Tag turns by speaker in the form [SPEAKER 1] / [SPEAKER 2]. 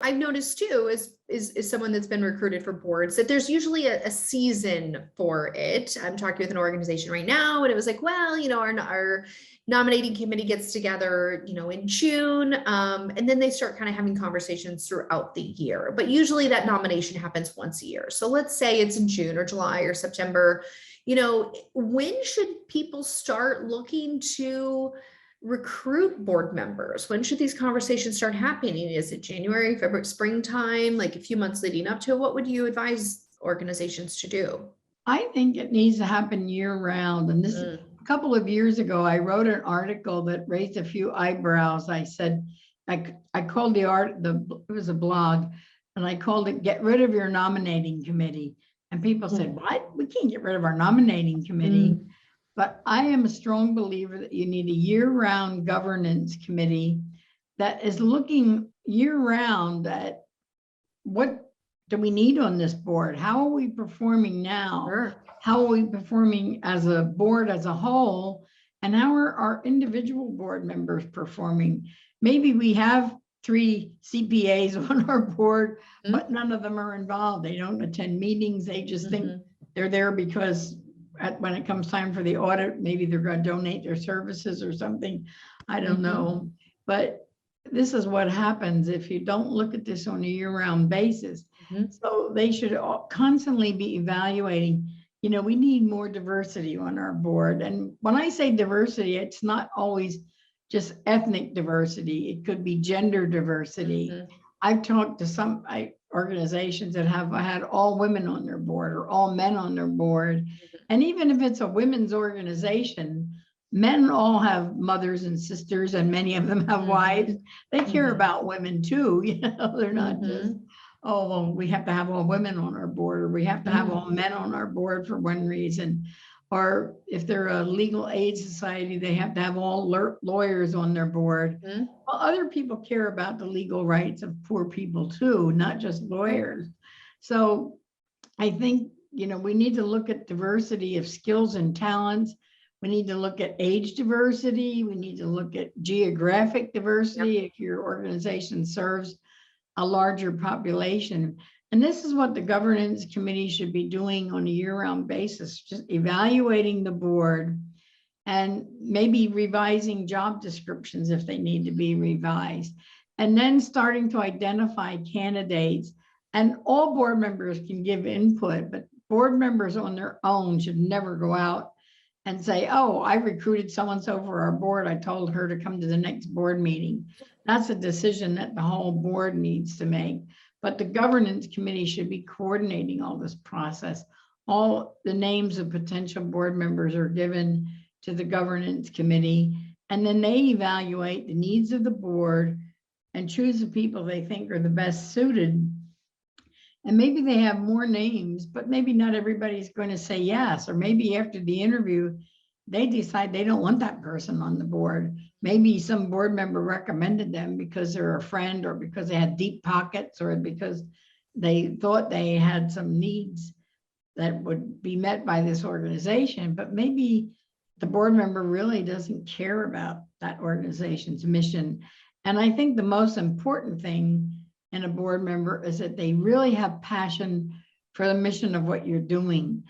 [SPEAKER 1] I've noticed too, is someone that's been recruited for boards, that there's usually a season for it. I'm talking with an organization right now, and it was like, well, our nominating committee gets together, in June, and then they start kind of having conversations throughout the year. But usually that nomination happens once a year. So let's say it's in June or July or September. When should people start looking to recruit board members? When should these conversations start happening? Is it January, February, springtime, like a few months leading up to it? What would you advise organizations to do?
[SPEAKER 2] I think it needs to happen year round. And this a couple of years ago, I wrote an article that raised a few eyebrows. I said, I called it was a blog, and I called it "Get Rid of Your Nominating Committee." And people said, what? We can't get rid of our nominating committee. But I am a strong believer that you need a year-round governance committee that is looking year-round at what do we need on this board? How are we performing now?
[SPEAKER 1] Sure.
[SPEAKER 2] How are we performing as a board as a whole? And how are our individual board members performing? Maybe we have 3 CPAs on our board, but none of them are involved. They don't attend meetings. They just think they're there because when it comes time for the audit, maybe they're going to donate their services or something. I don't know. But this is what happens if you don't look at this on a year-round basis. So they should constantly be evaluating, we need more diversity on our board. And when I say diversity, it's not always just ethnic diversity. It could be gender diversity. I've talked to some organizations that have had all women on their board or all men on their board. And even if it's a women's organization, men all have mothers and sisters, and many of them have wives. They care about women too. They're not just, oh, well, we have to have all women on our board, or we have to have all men on our board for one reason. Or if they're a legal aid society, they have to have all lawyers on their board. Well, other people care about the legal rights of poor people too, not just lawyers. So I think, we need to look at diversity of skills and talents. We need to look at age diversity. We need to look at geographic diversity if your organization serves a larger population. And this is what the governance committee should be doing on a year-round basis, just evaluating the board and maybe revising job descriptions if they need to be revised, and then starting to identify candidates. And all board members can give input, but board members on their own should never go out and say, oh, I recruited so-and-so for our board. I told her to come to the next board meeting. That's a decision that the whole board needs to make. But the governance committee should be coordinating all this process. All the names of potential board members are given to the governance committee, and then they evaluate the needs of the board and choose the people they think are the best suited. And maybe they have more names, but maybe not everybody's going to say yes. Or maybe after the interview, they decide they don't want that person on the board. Maybe some board member recommended them because they're a friend, or because they had deep pockets, or because they thought they had some needs that would be met by this organization. But maybe the board member really doesn't care about that organization's mission. And I think the most important thing in a board member is that they really have passion for the mission of what you're doing.